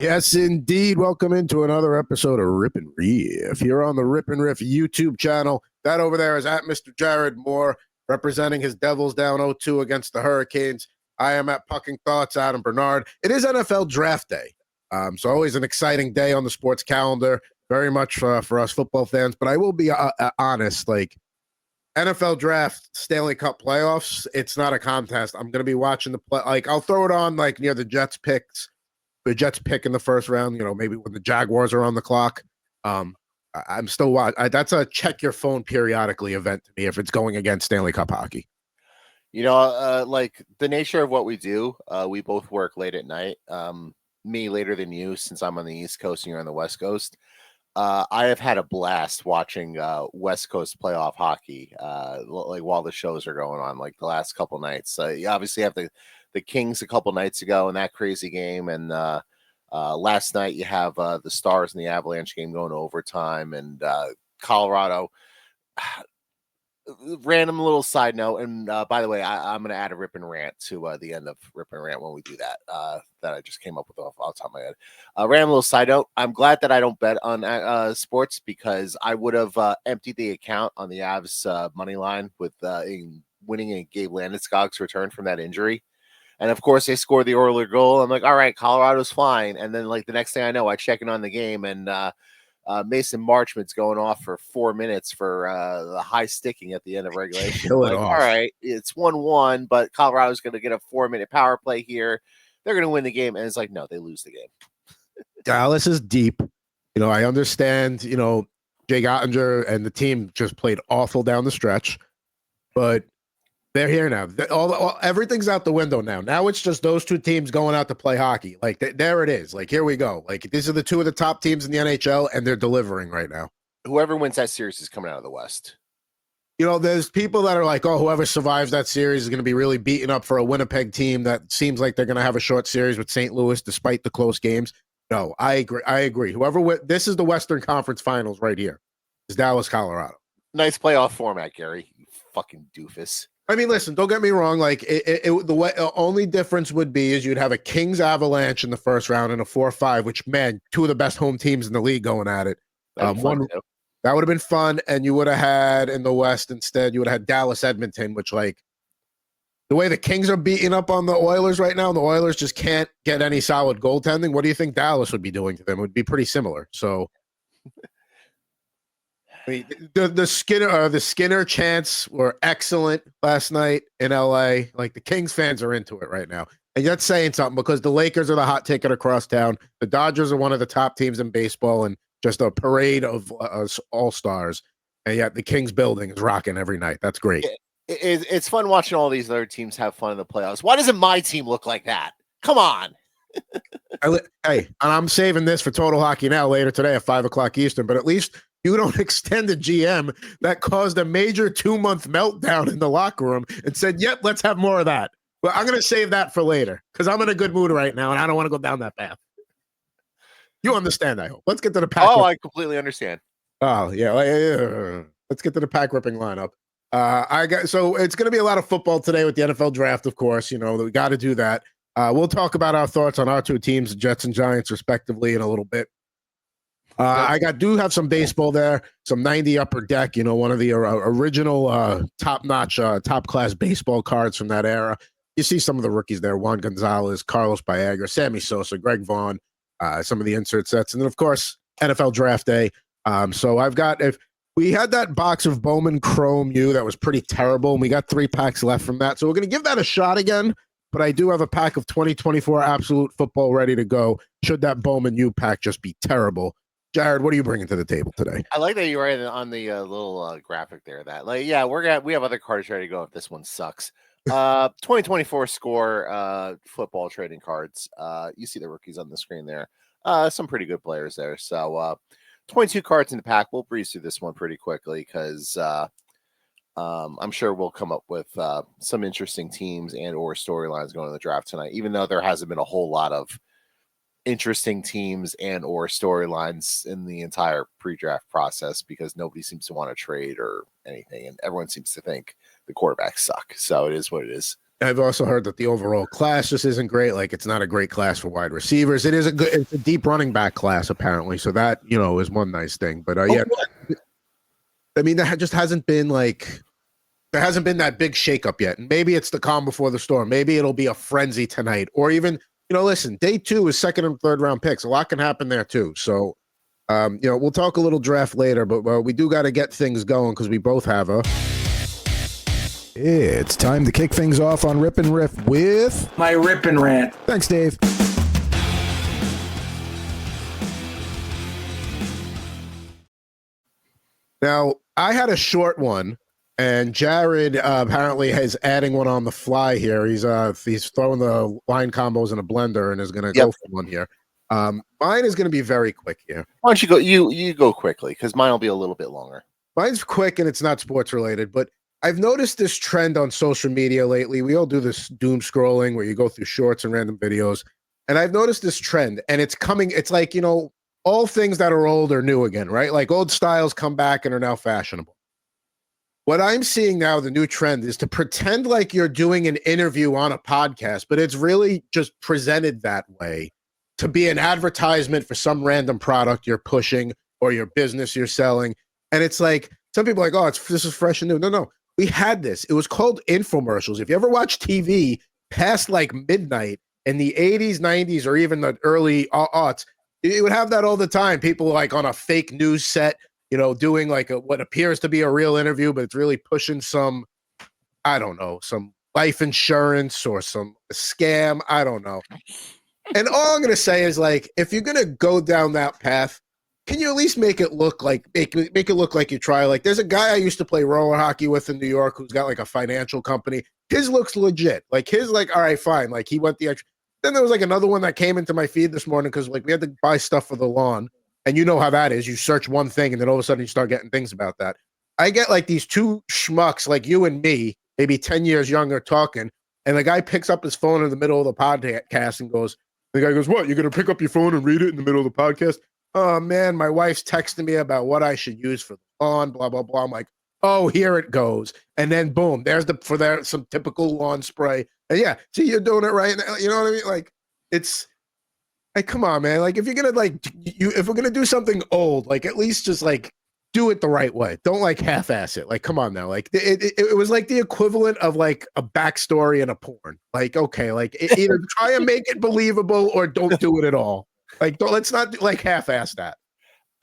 Yes, indeed. Welcome into another episode of Rip and Riff here on the Rip and Riff YouTube channel. That over there is at Mr. Jared Moore, representing his Devils down 0-2 against the Hurricanes. I am at Pucking Thoughts, Adam Bernard. It is NFL Draft Day, so always an exciting day on the sports calendar. Very much for us football fans, but I will be honest, like NFL Draft, Stanley Cup playoffs, it's not a contest. I'm going to be watching the play. Like I'll throw it on like near the Jets picks. The Jets pick in the first round, maybe when the Jaguars are on the clock. I'm still watching. That's a check your phone periodically event to me if it's going against Stanley Cup hockey. Like the nature of what we do, we both work late at night. Me later than you, since I'm on the East Coast and you're on the West Coast. I have had a blast watching West Coast playoff hockey, like while the shows are going on, like the last couple nights. You obviously have the Kings a couple nights ago in that crazy game, and last night you have the Stars and the Avalanche game going to overtime, and Colorado. Random little side note, and by the way, I'm going to add a Rip and Rant to the end of Rip and Rant when we do that. That I just came up with off the top of my head. Random little side note. I'm glad that I don't bet on sports because I would have emptied the account on the Avs money line with winning in Gabe Landeskog's return from that injury. And of course, they scored the Oiler goal. I'm like, all right, Colorado's flying. And then, like the next thing I know, I check in on the game, and Mason Marchment's going off for 4 minutes for the high sticking at the end of regulation. Kill it All off. right, it's 1-1, but Colorado's going to get a 4-minute power play here. They're going to win the game. And it's like, no, they lose the game. Dallas is deep. I understand, Jay Ottinger and the team just played awful down the stretch, but they're here now. Everything's out the window now. Now it's just those two teams going out to play hockey. Like, there it is. Like, here we go. Like, these are the two of the top teams in the NHL, and they're delivering right now. Whoever wins that series is coming out of the West. There's people that are like, oh, whoever survives that series is going to be really beaten up for a Winnipeg team that seems like they're going to have a short series with St. Louis despite the close games. No, I agree. This is the Western Conference Finals right here. It's Dallas, Colorado. Nice playoff format, Gary. You fucking doofus. I mean, listen, don't get me wrong. Like, the only difference would be is you'd have a Kings Avalanche in the first round and a 4-5, which, man, two of the best home teams in the league going at it. That would have been fun. And you would have had in the West instead, you would have had Dallas Edmonton, which, like, the way the Kings are beating up on the Oilers right now, the Oilers just can't get any solid goaltending. What do you think Dallas would be doing to them? It would be pretty similar. So, I mean, the Skinner chants were excellent last night in LA. Like, the Kings fans are into it right now. And that's saying something because the Lakers are the hot ticket across town. The Dodgers are one of the top teams in baseball and just a parade of all-stars. And yet the Kings building is rocking every night. That's great. It's fun watching all these other teams have fun in the playoffs. Why doesn't my team look like that? Come on. Hey, and I'm saving this for Total Hockey Now later today at 5 o'clock Eastern, but at least you don't extend a GM that caused a major 2-month meltdown in the locker room and said, yep, let's have more of that. Well, I'm going to save that for later because I'm in a good mood right now and I don't want to go down that path. You understand, I hope. Let's get to the pack. Oh, I completely understand. Oh, yeah. Let's get to the pack ripping lineup. So it's going to be a lot of football today with the NFL draft, of course. We got to do that. We'll talk about our thoughts on our two teams, the Jets and Giants, respectively, in a little bit. I do have some baseball there, some 90 Upper Deck, one of the original top-notch, top-class baseball cards from that era. You see some of the rookies there, Juan Gonzalez, Carlos Baerga, Sammy Sosa, Greg Vaughn, some of the insert sets. And then, of course, NFL Draft Day. So if we had that box of Bowman Chrome U that was pretty terrible, and we got 3 packs left from that. So we're going to give that a shot again. But I do have a pack of 2024 Absolute Football ready to go, should that Bowman U pack just be terrible. Jared, what are you bringing to the table today? I like that you write on the little graphic there that, like, yeah, we have other cards ready to go if this one sucks. 2024 score football trading cards. You see the rookies on the screen there. Some pretty good players there. So 22 cards in the pack. We'll breeze through this one pretty quickly because I'm sure we'll come up with some interesting teams and or storylines going to the draft tonight, even though there hasn't been a whole lot of interesting teams and or storylines in the entire pre-draft process because nobody seems to want to trade or anything, and everyone seems to think the quarterbacks suck. So it is what it is. I've also heard that the overall class just isn't great. Like, it's not a great class for wide receivers. It's a deep running back class apparently. So that, is one nice thing. But yeah, I mean, there just hasn't been there hasn't been that big shakeup yet. And maybe it's the calm before the storm. Maybe it'll be a frenzy tonight, or even, listen, day 2 is second and third round picks. A lot can happen there too. So, we'll talk a little draft later, but we do got to get things going because we both have a. It's time to kick things off on Rip and Riff with my Rip and Rant. Thanks, Dave. Now, I had a short one, and Jared apparently is adding one on the fly here. He's throwing the line combos in a blender and is going to go for one here. Mine is going to be very quick here. Why don't you go? You go quickly because mine will be a little bit longer. Mine's quick and it's not sports related, but I've noticed this trend on social media lately. We all do this doom scrolling where you go through shorts and random videos. And I've noticed this trend, and it's coming. It's like, all things that are old are new again, right? Like old styles come back and are now fashionable. What I'm seeing now, the new trend is to pretend like you're doing an interview on a podcast, but it's really just presented that way to be an advertisement for some random product you're pushing or your business you're selling. And it's like, some people are like, oh, this is fresh and new. No. We had this. It was called infomercials. If you ever watch TV past like midnight in the 80s, 90s, or even the early aughts, you would have that all the time. People like on a fake news set, doing like what appears to be a real interview, but it's really pushing some, I don't know, some life insurance or some scam. I don't know. And all I'm going to say is, like, if you're going to go down that path, can you at least make it look like make it look like you try? Like, there's a guy I used to play roller hockey with in New York who's got like a financial company. His looks legit. Like his, like, all right, fine. Like he went the extra. Then there was like another one that came into my feed this morning because like we had to buy stuff for the lawn, and you know how that is. You search one thing and then all of a sudden you start getting things about that. I get like these two schmucks like you and me, maybe 10 years younger, talking, and the guy picks up his phone in the middle of the podcast and goes. The guy goes, "What? You're gonna pick up your phone and read it in the middle of the podcast?" Oh man, my wife's texting me about what I should use for the lawn, blah blah blah. I'm like, oh, here it goes, and then boom, there's some typical lawn spray, and yeah, see, you're doing it right now. You know what I mean? Like, it's like, come on, man. Like, if you're gonna if we're gonna do something old, like at least just like do it the right way. Don't like half-ass it. Like, come on now. Like, it was like the equivalent of like a backstory in a porn. Like, okay, like either try and make it believable or don't do it at all. Like, let's not do, like half-ass that.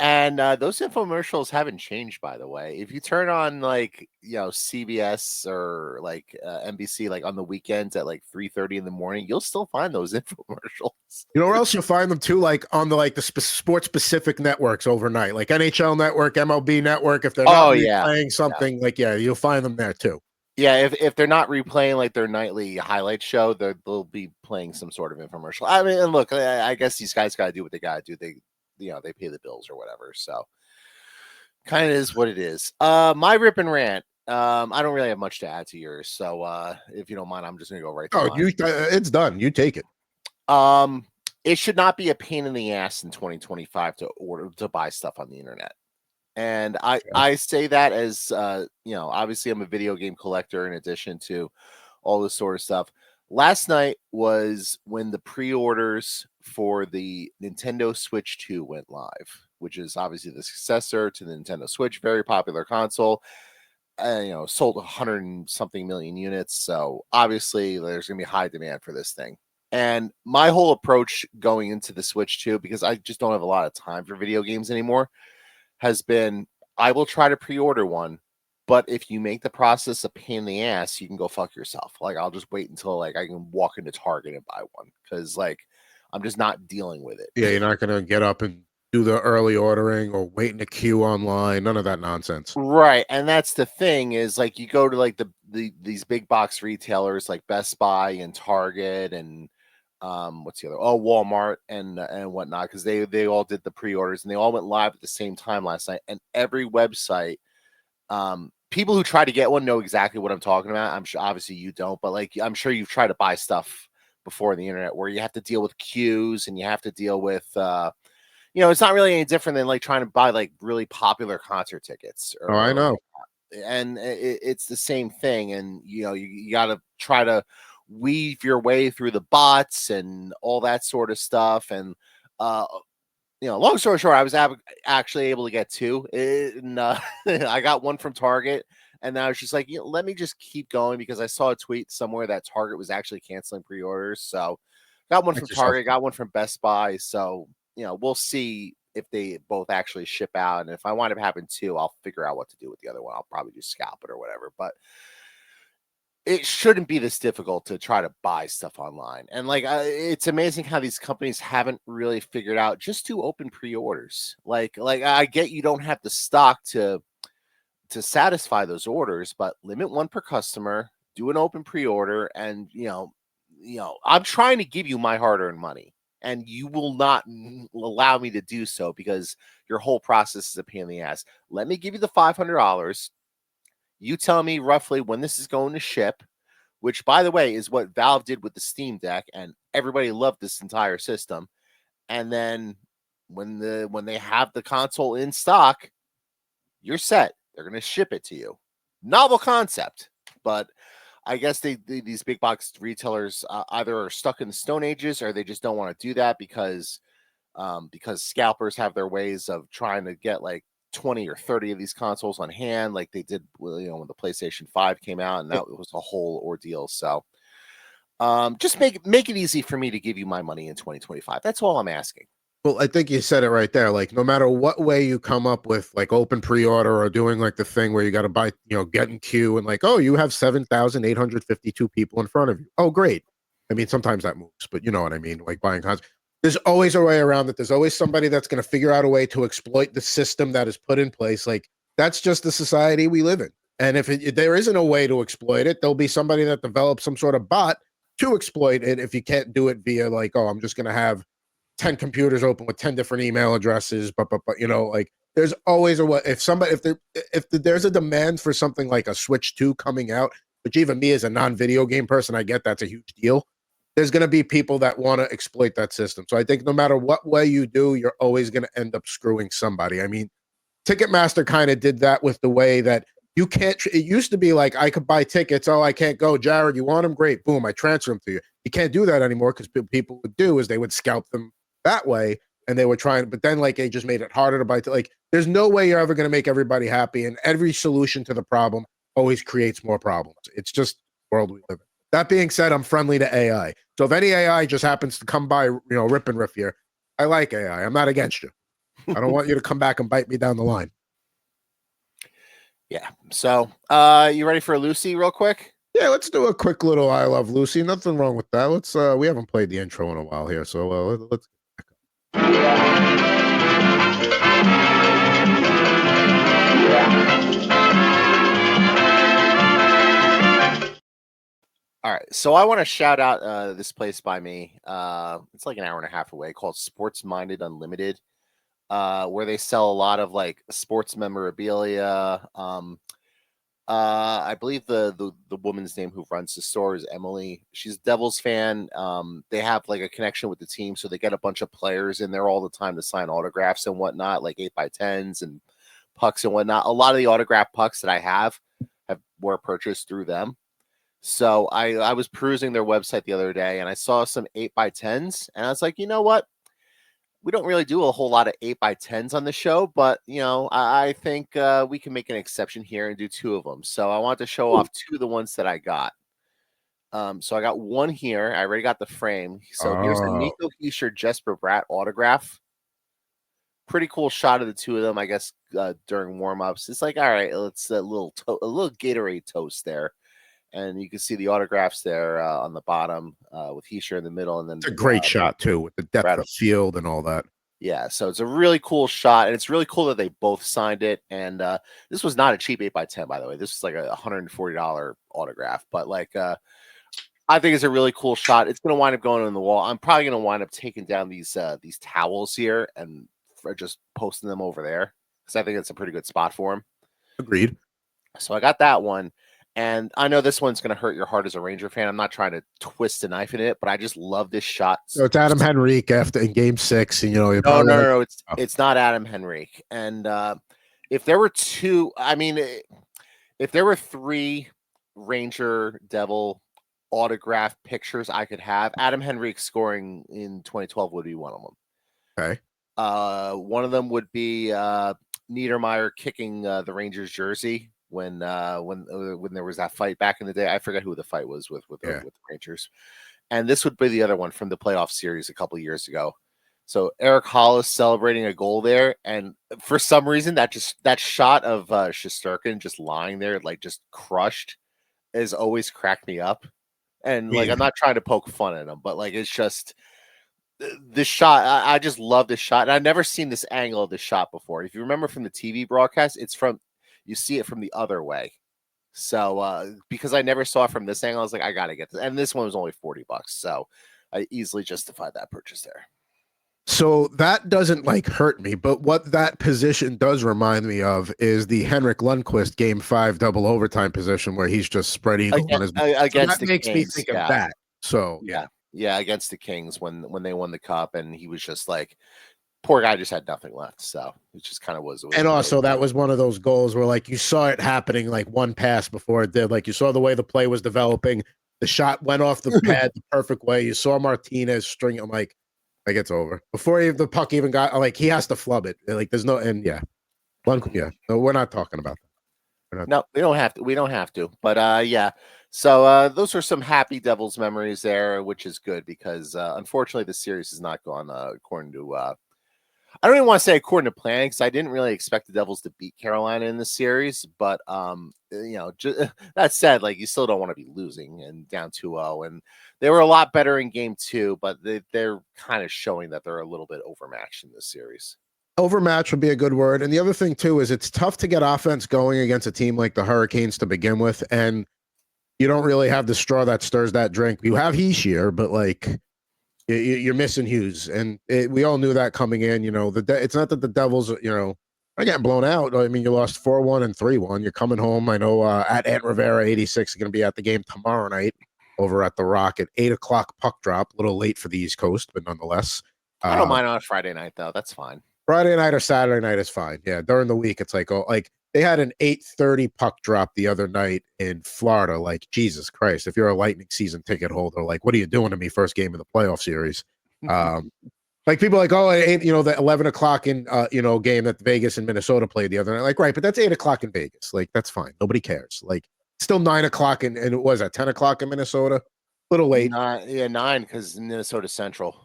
And those infomercials haven't changed, by the way. If you turn on like CBS or like NBC, like on the weekends at like 3:30 in the morning, you'll still find those infomercials. You know where else you'll find them too? Like on the sports specific networks overnight, like NHL Network, MLB Network. If they're not replaying something, like you'll find them there too. Yeah, if they're not replaying like their nightly highlight show, they'll be playing some sort of infomercial. I mean, and look, I guess these guys got to do what they got to do. They pay the bills or whatever. So kind of is what it is. My Rip and Rant. I don't really have much to add to yours. So if you don't mind, I'm just gonna go right to mine. It's done. You take it. It should not be a pain in the ass in 2025 to buy stuff on the internet. And I say that as obviously I'm a video game collector in addition to all this sort of stuff. Last night was when the pre-orders for the Nintendo Switch 2 went live, which is obviously the successor to the Nintendo Switch, very popular console. Sold 100 and something million units. So obviously there's going to be high demand for this thing. And my whole approach going into the Switch 2, because I just don't have a lot of time for video games anymore, has been I will try to pre-order one. But if you make the process a pain in the ass, you can go fuck yourself. Like, I'll just wait until like I can walk into Target and buy one because like I'm just not dealing with it. Yeah, you're not gonna get up and do the early ordering or wait in a queue online. None of that nonsense. Right, and that's the thing is like you go to like these big box retailers like Best Buy and Target and what's the other? Oh, Walmart and whatnot, because they all did the pre-orders and they all went live at the same time last night. And every website. People who try to get one know exactly what I'm talking about. I'm sure, obviously you don't, but like I'm sure you've tried to buy stuff before on the internet where you have to deal with queues and you have to deal with, it's not really any different than like trying to buy like really popular concert tickets. I know. And it's the same thing. And you got to try to weave your way through the bots and all that sort of stuff. And long story short, I was actually able to get two. And, I got one from Target, and I was just like, let me just keep going, because I saw a tweet somewhere that Target was actually canceling pre-orders. So got one from Target, got one from Best Buy. So, we'll see if they both actually ship out. And if I wind up having two, I'll figure out what to do with the other one. I'll probably just scalp it or whatever. But it shouldn't be this difficult to try to buy stuff online. And it's amazing how these companies haven't really figured out just to open pre-orders. Like I get you don't have the stock to satisfy those orders, but limit one per customer, do an open pre-order. And I'm trying to give you my hard-earned money, and you will not allow me to do so because your whole process is a pain in the ass. Let me give you the $500. You tell me roughly when this is going to ship, which, by the way, is what Valve did with the Steam Deck, and everybody loved this entire system. And then when they have the console in stock, you're set. They're going to ship it to you. Novel concept, but I guess these big box retailers either are stuck in the Stone Ages, or they just don't want to do that because scalpers have their ways of trying to get like 20 or 30 of these consoles on hand, like they did when the PlayStation 5 came out, and that was a whole ordeal. So just make it easy for me to give you my money in 2025. That's all I'm asking. Well, I think you said it right there. Like, no matter what way you come up with, like open pre-order or doing like the thing where you got to buy, get in queue, and like, oh, you have 7,852 people in front of you. Oh, great. I mean, sometimes that moves, but you know what I mean? Like buying consoles. There's always a way around it. There's always somebody that's going to figure out a way to exploit the system that is put in place. Like, that's just the society we live in. And if there isn't a way to exploit it, there'll be somebody that develops some sort of bot to exploit it. If you can't do it via like, oh, I'm just going to have 10 computers open with 10 different email addresses, but like there's always a way. If there's a demand for something like a Switch 2 coming out, which even me as a non-video game person, I get that's a huge deal. There's going to be people that want to exploit that system. So I think no matter what way you do, you're always going to end up screwing somebody. I mean, Ticketmaster kind of did that with the way that you can't. It used to be like I could buy tickets. Oh, I can't go. Jared, you want them? Great. Boom. I transfer them to you. You can't do that anymore because people would do is they would scalp them that way, and they were trying. But then like they just made it harder to buy. Like there's no way you're ever going to make everybody happy, and every solution to the problem always creates more problems. It's just the world we live in. That being said, I'm friendly to AI. So if any AI just happens to come by, Rip and Riff here, I like AI. I'm not against you. I don't want you to come back and bite me down the line. Yeah. So, you ready for Lucy real quick? Yeah, let's do a quick little I Love Lucy. Nothing wrong with that. Let's we haven't played the intro in a while here, so let's All right, so I want to shout out this place by me. It's like an hour and a half away, called Sports Minded Unlimited, where they sell a lot of like sports memorabilia. I believe the woman's name who runs the store is Emily. She's a Devils fan. They have like a connection with the team, so they get a bunch of players in there all the time to sign autographs and whatnot, like 8x10s and pucks and whatnot. A lot of the autograph pucks that I have were purchased through them. So I was perusing their website the other day, and I saw some 8x10s, and I was like, you know what? We don't really do a whole lot of 8x10s on the show, but I think we can make an exception here and do two of them. So I wanted to show off two of the ones that I got. So I got one here. I already got the frame. So here's the Nico Hischier Jesper Bratt autograph. Pretty cool shot of the two of them, I guess, during warm-ups. It's like, all right, it's a little Gatorade toast there. And you can see the autographs there on the bottom with Hischier in the middle. And then it's a great shot, too, with the depth of field and all that. Yeah, so it's a really cool shot, and it's really cool that they both signed it. And this was not a cheap 8x10, by the way. This was like a $140 autograph. But, I think it's a really cool shot. It's going to wind up going on the wall. I'm probably going to wind up taking down these towels here and just posting them over there because I think it's a pretty good spot for them. Agreed. So I got that one. And I know this one's going to hurt your heart as a Ranger fan. I'm not trying to twist a knife in it, but I just love this shot. So it's Adam Henrique in Game 6, and no, it's not Adam Henrique. And if there were if there were three Ranger Devil autograph pictures I could have, Adam Henrique scoring in 2012 would be one of them. Okay. One of them would be Niedermeyer kicking the Rangers jersey when there was that fight back in the day. I forget who the fight was with the Rangers. And this would be the other one from the playoff series a couple of years ago. So Eric Hollis celebrating a goal there, and for some reason that shot of Shesterkin just lying there, like just crushed, has always cracked me up. And like, I'm not trying to poke fun at him, but like, it's just this shot. I just love this shot, and I've never seen this angle of the shot before. If you remember from the TV broadcast, you see it from the other way. So because I never saw it from this angle, I was like, I gotta get this, and this one was only $40, so I easily justified that purchase there. So that doesn't like hurt me, but what that position does remind me of is the Henrik Lundqvist Game 5 double overtime position where he's just spread eagle on his against so that the makes Kings, me think of that. So yeah, against the Kings when they won the cup, and he was just like, poor guy just had nothing left. So it just kind of was. And also that was one of those goals where like you saw it happening like one pass before it did. Like you saw the way the play was developing. The shot went off the pad the perfect way. You saw Martinez string. I'm like it's over before the puck even got. Like he has to flub it. Like there's no No, we're not talking about that. No, we don't have to. We don't have to. But yeah. So those are some happy Devils memories there, which is good because unfortunately the series has not gone according to. I don't even want to say according to plan because I didn't really expect the Devils to beat Carolina in the series. But that said, like you still don't want to be losing and down 2-0, and they were a lot better in game 2, but they're kind of showing that they're a little bit overmatched in this series. Overmatch would be a good word. And the other thing too is it's tough to get offense going against a team like the Hurricanes to begin with, and you don't really have the straw that stirs that drink. You have Heishier, but like you're missing Hughes, and we all knew that coming in. You know, it's not that the Devils, are getting blown out. I mean, you lost 4-1 and 3-1. You're coming home. I know at Ant Rivera 86 is going to be at the game tomorrow night over at the Rock at 8:00 puck drop. A little late for the East Coast, but nonetheless, I don't mind on a Friday night though. That's fine. Friday night or Saturday night is fine. Yeah, during the week, it's like they had an 8:30 puck drop the other night in Florida. Like, Jesus Christ, if you're a Lightning season ticket holder, like, what are you doing to me first game of the playoff series? Like people are like, oh, the 11:00 in game that Vegas and Minnesota played the other night. Like, right, but that's 8:00 in Vegas. Like, that's fine. Nobody cares. Like, still 9:00 and it was at 10:00 in Minnesota. A little late. 9 because Minnesota Central.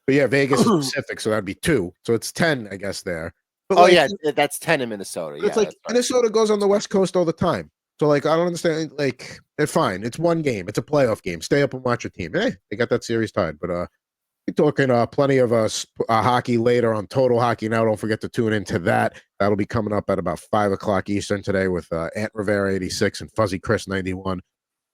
But yeah, Vegas is Pacific, so that'd be 2. So it's 10, I guess, there. But that's 10 in Minnesota. It's like Minnesota goes on the West Coast all the time. So like I don't understand. Like they're fine. It's one game. It's a playoff game. Stay up and watch your team. Hey, they got that series tied. But we're talking plenty of hockey later on Total Hockey Now. Don't forget to tune into that. That'll be coming up at about 5:00 Eastern today with Ant Rivera 86 and Fuzzy Chris 91.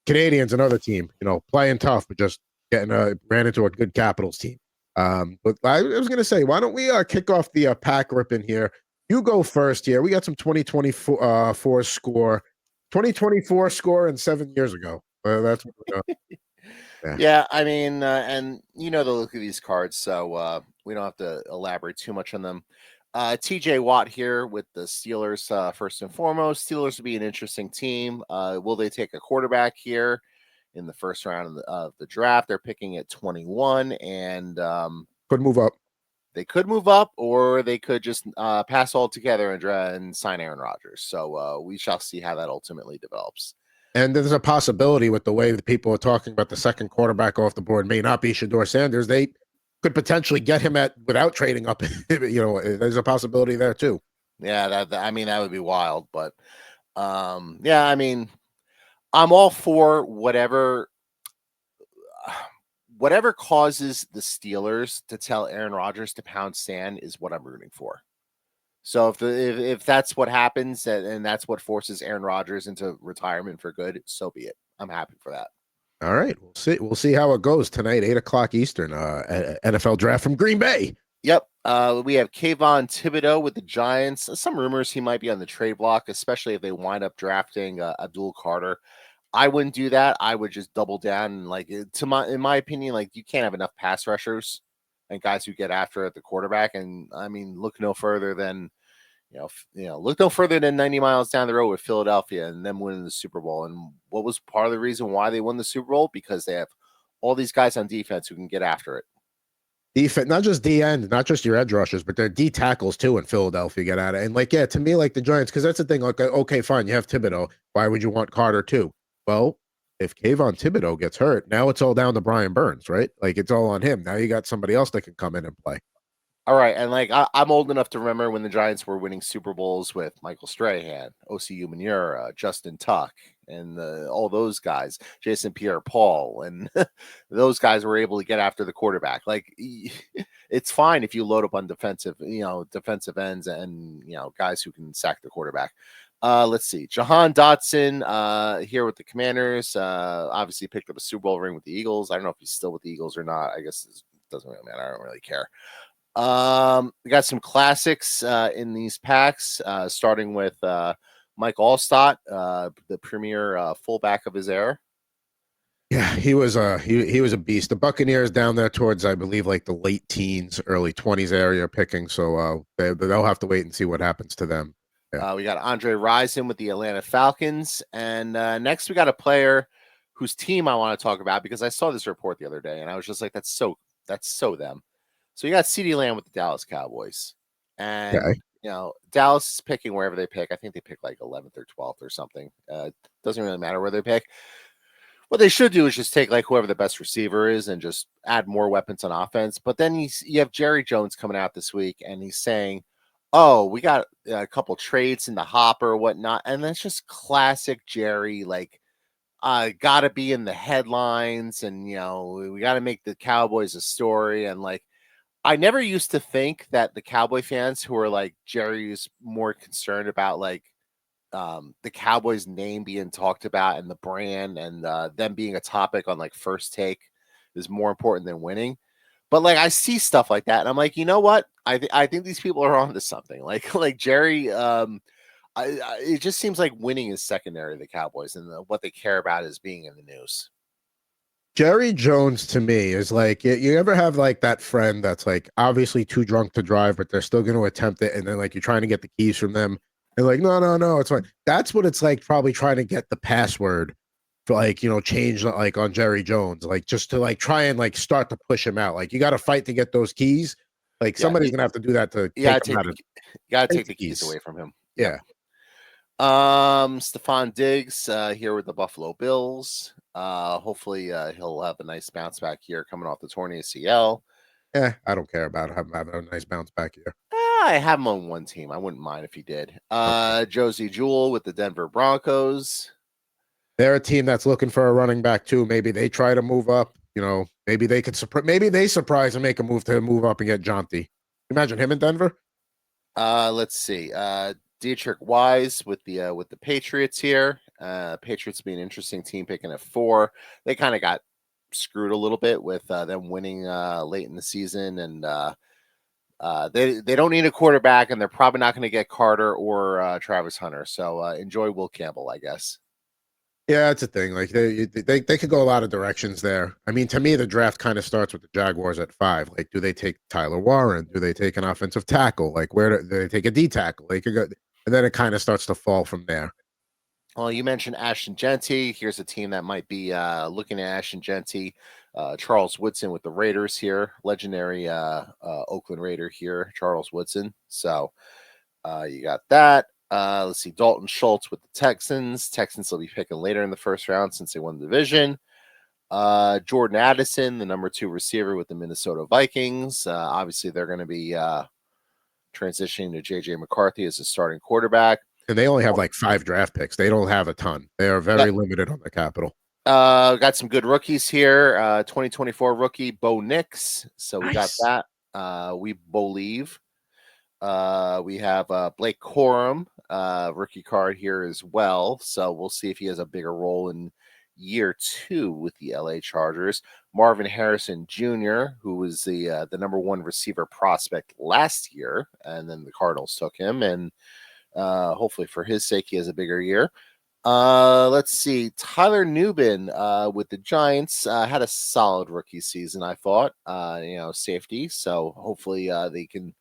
Canadians, another team. Playing tough, but just getting ran into a good Capitals team. But I was going to say, why don't we kick off the pack ripping here? You go first here. We got some 2024 score. 2024 score and 7 years ago. That's what we're doing. Yeah, I mean, and the look of these cards, so we don't have to elaborate too much on them. TJ Watt here with the Steelers, first and foremost. Steelers will be an interesting team. Will they take a quarterback here in the first round of the draft? They're picking at 21, and could move up. They could move up, or they could just pass altogether and sign Aaron Rodgers. So we shall see how that ultimately develops. And there's a possibility with the way that people are talking about the second quarterback off the board may not be Shedeur Sanders. They could potentially get him without trading up. There's a possibility there too. Yeah, that would be wild. But yeah, I mean, I'm all for whatever causes the Steelers to tell Aaron Rodgers to pound sand is what I'm rooting for. So if that's what happens and that's what forces Aaron Rodgers into retirement for good, so be it. I'm happy for that. All right, we'll see how it goes tonight, 8:00 Eastern. NFL draft from Green Bay. Yep. We have Kayvon Thibodeau with the Giants. Some rumors he might be on the trade block, especially if they wind up drafting Abdul Carter. I wouldn't do that. I would just double down. In my opinion, like you can't have enough pass rushers and guys who get after at the quarterback. And I mean, look no further than, Look no further than 90 miles down the road with Philadelphia and them winning the Super Bowl. And what was part of the reason why they won the Super Bowl? Because they have all these guys on defense who can get after it. Defense, not just D end, not just your edge rushers, but their D tackles too in Philadelphia get at it. And like, yeah, to me, like the Giants, because that's the thing. Like, okay, fine, you have Thibodeau. Why would you want Carter too? Well, if Kayvon Thibodeau gets hurt, now it's all down to Brian Burns, right? Like it's all on him. Now you got somebody else that can come in and play. All right, and like I'm old enough to remember when the Giants were winning Super Bowls with Michael Strahan, O.C. Umenyiora, Justin Tuck, and all those guys, Jason Pierre-Paul, and those guys were able to get after the quarterback. Like it's fine if you load up on defensive ends and guys who can sack the quarterback. Let's see, Jahan Dotson here with the Commanders. Obviously picked up a Super Bowl ring with the Eagles. I don't know if he's still with the Eagles or not. I guess it doesn't really matter. I don't really care. We got some classics in these packs, starting with Mike Allstott, the premier fullback of his era. Yeah, he was he was a beast. The Buccaneers down there towards, I believe, like the late teens, early 20s area picking. So they'll have to wait and see what happens to them. Yeah. We got Andre Rison with the Atlanta Falcons, and next we got a player whose team I want to talk about because I saw this report the other day, and I was just like, that's so them. So you got CeeDee Lamb with the Dallas Cowboys, and Okay. Dallas is picking wherever they pick. I think they pick like 11th or 12th or something. Doesn't really matter where they pick. What they should do is just take like whoever the best receiver is and just add more weapons on offense. But then you have Jerry Jones coming out this week, and he's saying, "Oh, we got a couple trades in the hopper or whatnot," and that's just classic Jerry. Like, got to be in the headlines, and we got to make the Cowboys a story, and like. I never used to think that the Cowboy fans who are like Jerry's more concerned about like the Cowboys name being talked about and the brand and them being a topic on like First Take is more important than winning. But like I see stuff like that and I'm like, you know what? I think these people are onto something. Like Jerry, it just seems like winning is secondary to the Cowboys and what they care about is being in the news. Jerry Jones to me is like you ever have like that friend that's like obviously too drunk to drive, but they're still going to attempt it, and then like you're trying to get the keys from them, and like no, it's fine. That's what it's like. Probably trying to get the password for like change like on Jerry Jones, like just to like try and like start to push him out. Like you got to fight to get those keys. Like somebody's gonna have to do that to take him out. Gotta take the keys away from him. Yeah. Stephon Diggs here with the Buffalo Bills. Hopefully he'll have a nice bounce back here coming off the torn ACL. Yeah, I don't care about having a nice bounce back here. I have him on one team. I wouldn't mind if he did. Josie Jewell with the Denver Broncos. They're a team that's looking for a running back too. Maybe they try to move up. Maybe they could maybe they surprise and make a move to move up and get Jonty. Imagine him in Denver. Let's see. Dietrich Wise with the Patriots here. Patriots being an interesting team picking at 4. They kind of got screwed a little bit with them winning late in the season, and they don't need a quarterback, and they're probably not going to get Carter or Travis Hunter. So enjoy Will Campbell, I guess. Yeah, it's a thing. Like they could go a lot of directions there. I mean, to me, the draft kind of starts with the Jaguars at 5. Like, do they take Tyler Warren? Do they take an offensive tackle? Like, where do they take a D tackle? They could go, and then it kind of starts to fall from there. Well, you mentioned Ashton Genty. Here's a team that might be looking at Ashton Genty. Charles Woodson with the Raiders here, legendary Oakland Raider here, Charles Woodson. So you got that. Let's see, Dalton Schultz with the Texans. Texans will be picking later in the first round since they won the division. Jordan Addison, the number 2 receiver with the Minnesota Vikings. Obviously, they're going to be transitioning to J.J. McCarthy as a starting quarterback. And they only have like 5 draft picks. They don't have a ton. They are very limited on the capital. Got some good rookies here. 2024 rookie Bo Nix. So we got that. We believe. We have Blake Corum, rookie card here as well. So we'll see if he has a bigger role in year 2 with the LA Chargers. Marvin Harrison Jr., who was the number 1 receiver prospect last year, and then the Cardinals took him, and hopefully for his sake he has a bigger year. Let's see, Tyler Nubin with the Giants had a solid rookie season, I thought. Safety, so hopefully they can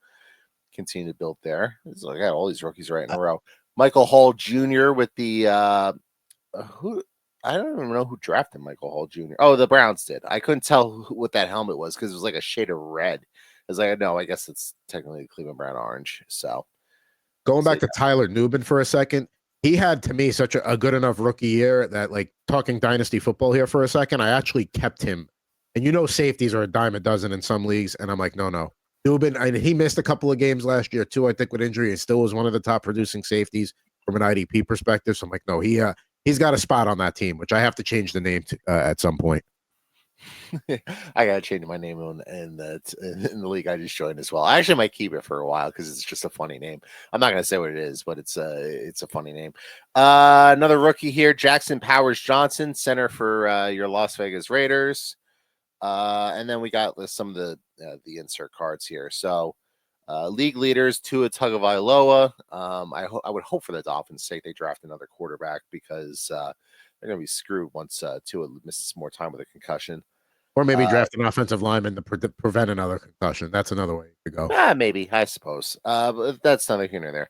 continue to build there. I got all these rookies right in a row. Michael Hall Jr. with the who I don't even know who drafted Michael Hall Jr. Oh, the Browns did. I couldn't tell what that helmet was because it was like a shade of red. I was like, no, I guess it's technically Cleveland Brown orange. So going back to Tyler Nubin for a second, he had to me such a good enough rookie year that, like, talking dynasty football here for a second, I actually kept him. And safeties are a dime a dozen in some leagues, and I'm like, no. Nubin, and he missed a couple of games last year too, I think, with injury, and still was one of the top producing safeties from an IDP perspective. So I'm like, no, he's got a spot on that team, which I have to change the name to, at some point. I gotta change my name in the league I just joined as well. I actually might keep it for a while because it's just a funny name. I'm not gonna say what it is, but it's a funny name. Another rookie here, Jackson Powers Johnson, center for your Las Vegas Raiders. And then we got some of the insert cards here. So league leaders, Tua Tagovailoa. I would hope for the Dolphins' sake they draft another quarterback because they're gonna be screwed once Tua misses more time with a concussion. Or maybe draft an offensive lineman to prevent another concussion. That's another way to go. Maybe, I suppose. But that's neither here nor there.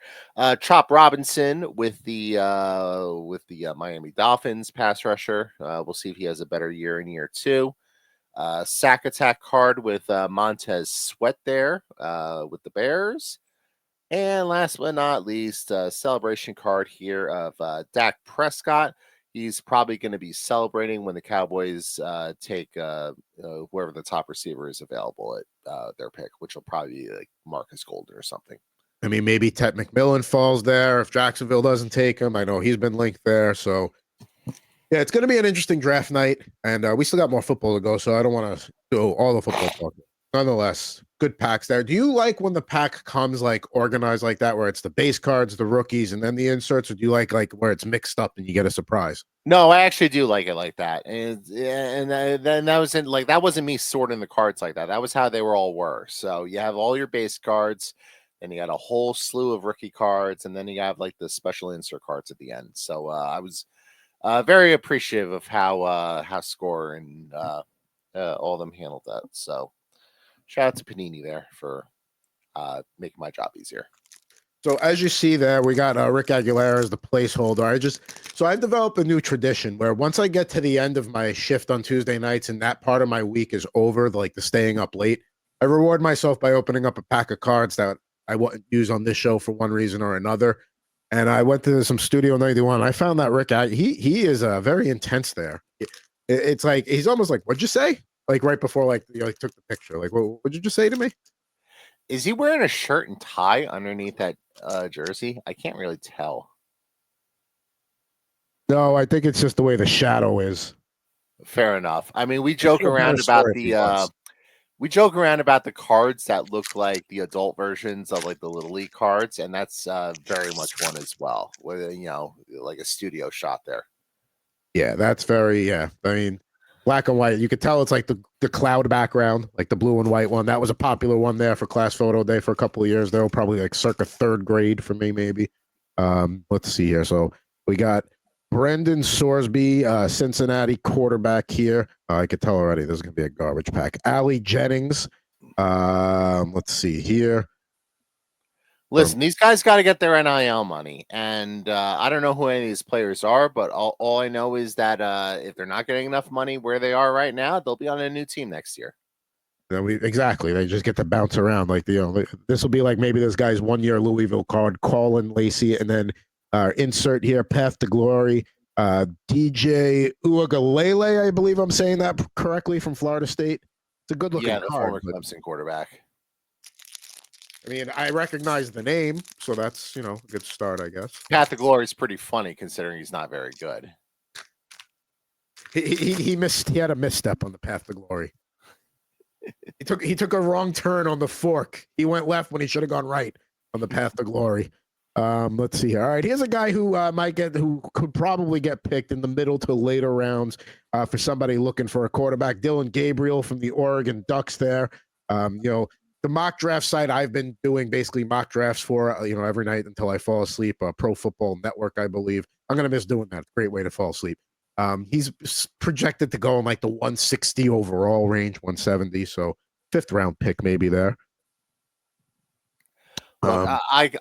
Chop Robinson with the Miami Dolphins pass rusher. We'll see if he has a better year in year 2. Sack attack card with Montez Sweat there with the Bears. And last but not least, celebration card here of Dak Prescott. He's probably going to be celebrating when the Cowboys take whoever the top receiver is available at their pick, which will probably be like Marcus Golden or something. I mean, maybe Ted McMillan falls there if Jacksonville doesn't take him. I know he's been linked there. So, yeah, it's going to be an interesting draft night. And we still got more football to go, so I don't want to do all the football talk. Nonetheless, good packs there. Do you like when the pack comes like organized like that, where it's the base cards, the rookies, and then the inserts, or do you like where it's mixed up and you get a surprise? No, I actually do like it like that, and then that wasn't like that wasn't me sorting the cards like that. That was how they all were. So you have all your base cards, and you got a whole slew of rookie cards, and then you have like the special insert cards at the end. So I was very appreciative of how Score and all of them handled that. So. Shout out to Panini there for making my job easier. So as you see there, we got Rick Aguilera as the placeholder. I've developed a new tradition where once I get to the end of my shift on Tuesday nights and that part of my week is over, like the staying up late, I reward myself by opening up a pack of cards that I wouldn't use on this show for one reason or another. And I went to some Studio 91. I found that Rick, he is very intense there. It's like he's almost like, what'd you say? Like right before, like you took the picture. Like, what did you say to me? Is he wearing a shirt and tie underneath that jersey? I can't really tell. No, I think it's just the way the shadow is. Fair enough. I mean, we joke around about the cards that look like the adult versions of like the Little League cards, and that's very much one as well. Where like a studio shot there. Yeah, that's very I mean. Black and white. You could tell it's like the cloud background, like the blue and white one. That was a popular one there for class photo day for a couple of years. They were probably like circa 3rd grade for me, maybe. Let's see here. So we got Brendan Sorsby, Cincinnati quarterback here. I could tell already this is going to be a garbage pack. Allie Jennings. Let's see here. Listen, these guys got to get their NIL money, and I don't know who any of these players are, but all I know is that if they're not getting enough money where they are right now, they'll be on a new team next year. Exactly. They just get to bounce around. Like this will be like maybe this guy's 1 year Louisville card, Colin Lacey, and then insert here, Path to Glory, DJ Uiagalelei, I believe I'm saying that correctly, from Florida State. It's a good looking card. Former Clemson quarterback. I mean, I recognize the name, so that's, a good start, I guess. Path to Glory is pretty funny considering he's not very good. He had a misstep on the Path to Glory. He took a wrong turn on the fork. He went left when he should have gone right on the Path to Glory. Let's see here. All right, here's a guy who who could probably get picked in the middle to later rounds for somebody looking for a quarterback. Dylan Gabriel from the Oregon Ducks there. The mock draft site I've been doing basically mock drafts for, every night until I fall asleep. Pro Football Network, I believe. I'm going to miss doing that. Great way to fall asleep. He's projected to go in like the 160 overall range, 170. So 5th round pick maybe there. Look,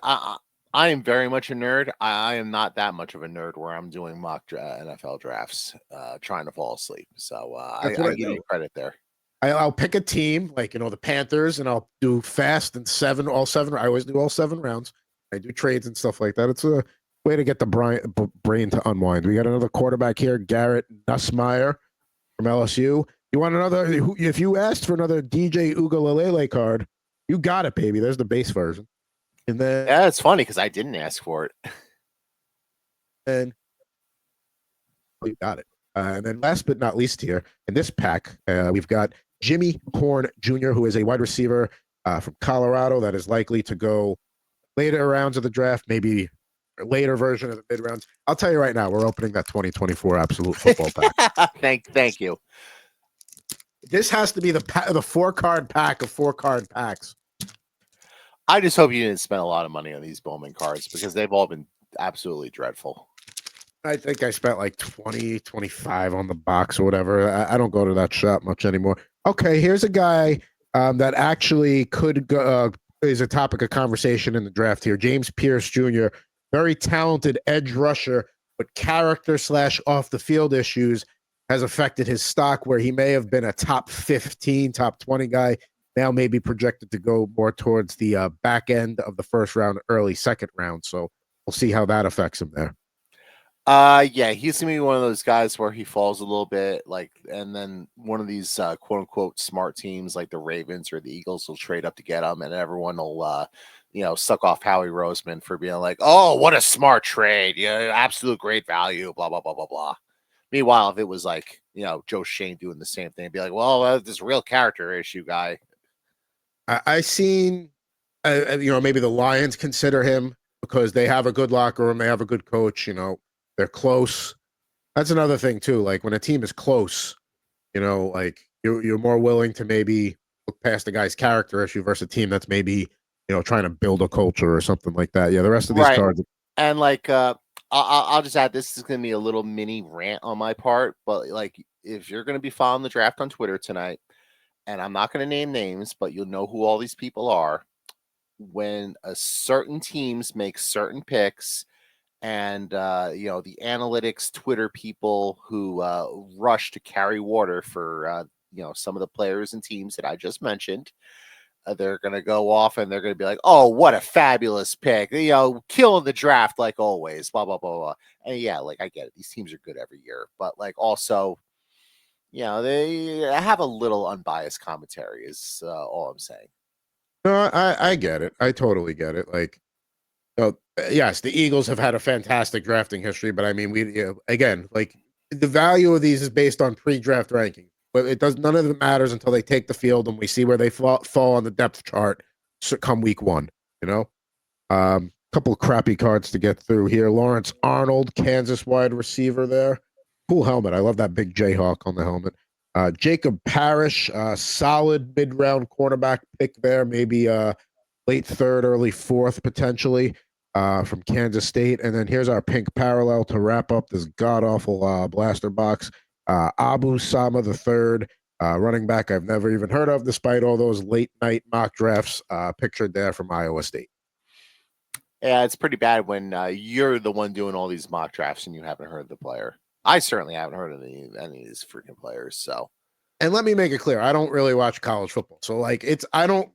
Um, I am very much a nerd. I am not that much of a nerd where I'm doing NFL drafts, trying to fall asleep. So that's what I I give you do. credit there. I'll pick a team like the Panthers, and I'll do fast and all seven. I always do all 7 rounds. I do trades and stuff like that. It's a way to get the brain to unwind. We got another quarterback here, Garrett Nussmeier from LSU. You want another? If you asked for another DJ Ugalele card, you got it, baby. There's the base version. And then Yeah, it's funny because I didn't ask for it. you got it. And then last but not least here in this pack, we've got Jimmy Horn Jr., who is a wide receiver from Colorado that is likely to go later rounds of the draft, maybe later version of the mid rounds. I'll tell you right now, we're opening that 2024 Absolute Football pack. Thank you. This has to be the 4-card pack of 4-card packs. I just hope you didn't spend a lot of money on these Bowman cards because they've all been absolutely dreadful. I think I spent like 20, 25 on the box or whatever. I don't go to that shop much anymore. Okay, here's a guy that actually could go, is a topic of conversation in the draft here. James Pierce Jr., very talented edge rusher, but character / off the field issues has affected his stock where he may have been a top 15, top 20 guy. Now maybe projected to go more towards the back end of the first round, early second round. So we'll see how that affects him there. Yeah, he's gonna be one of those guys where he falls a little bit, and then one of these quote unquote smart teams like the Ravens or the Eagles will trade up to get him, and everyone will suck off Howie Roseman for being like, "Oh, what a smart trade! Yeah, absolute great value." Blah blah blah blah blah. Meanwhile, if it was like Joe Shane doing the same thing, be like, "Well, this real character issue guy." I seen, maybe the Lions consider him because they have a good locker room, they have a good coach. They're close. That's another thing too. Like when a team is close, like you're more willing to maybe look past the guy's character issue versus a team that's maybe trying to build a culture or something like that. Yeah, the rest of these cards. And I'll just add, this is going to be a little mini rant on my part, but like if you're going to be following the draft on Twitter tonight, and I'm not going to name names, but you'll know who all these people are. When a certain teams make certain picks, and the analytics Twitter people who rush to carry water for some of the players and teams that I just mentioned, they're going to go off and they're going to be like, "Oh, what a fabulous pick, killing the draft like always, blah blah blah blah." And yeah, like I get it, these teams are good every year, but like also they have a little unbiased commentary is all I'm saying. No, I get it. I totally get it. Like, yes, the Eagles have had a fantastic drafting history, but I mean, again, like the value of these is based on pre-draft ranking, but it does. None of it matters until they take the field and we see where they fall on the depth chart. Come week 1, couple of crappy cards to get through here. Lawrence Arnold, Kansas wide receiver there. Cool helmet. I love that big Jayhawk on the helmet. Jacob Parrish, solid mid-round cornerback pick there. Maybe late 3rd, early 4th potentially from Kansas State. And then here's our pink parallel to wrap up this god-awful blaster box. Abu Sama III, running back I've never even heard of, despite all those late-night mock drafts pictured there from Iowa State. Yeah, it's pretty bad when you're the one doing all these mock drafts and you haven't heard the player. I certainly haven't heard of any of these freaking players. So, and let me make it clear, I don't really watch college football, so like I don't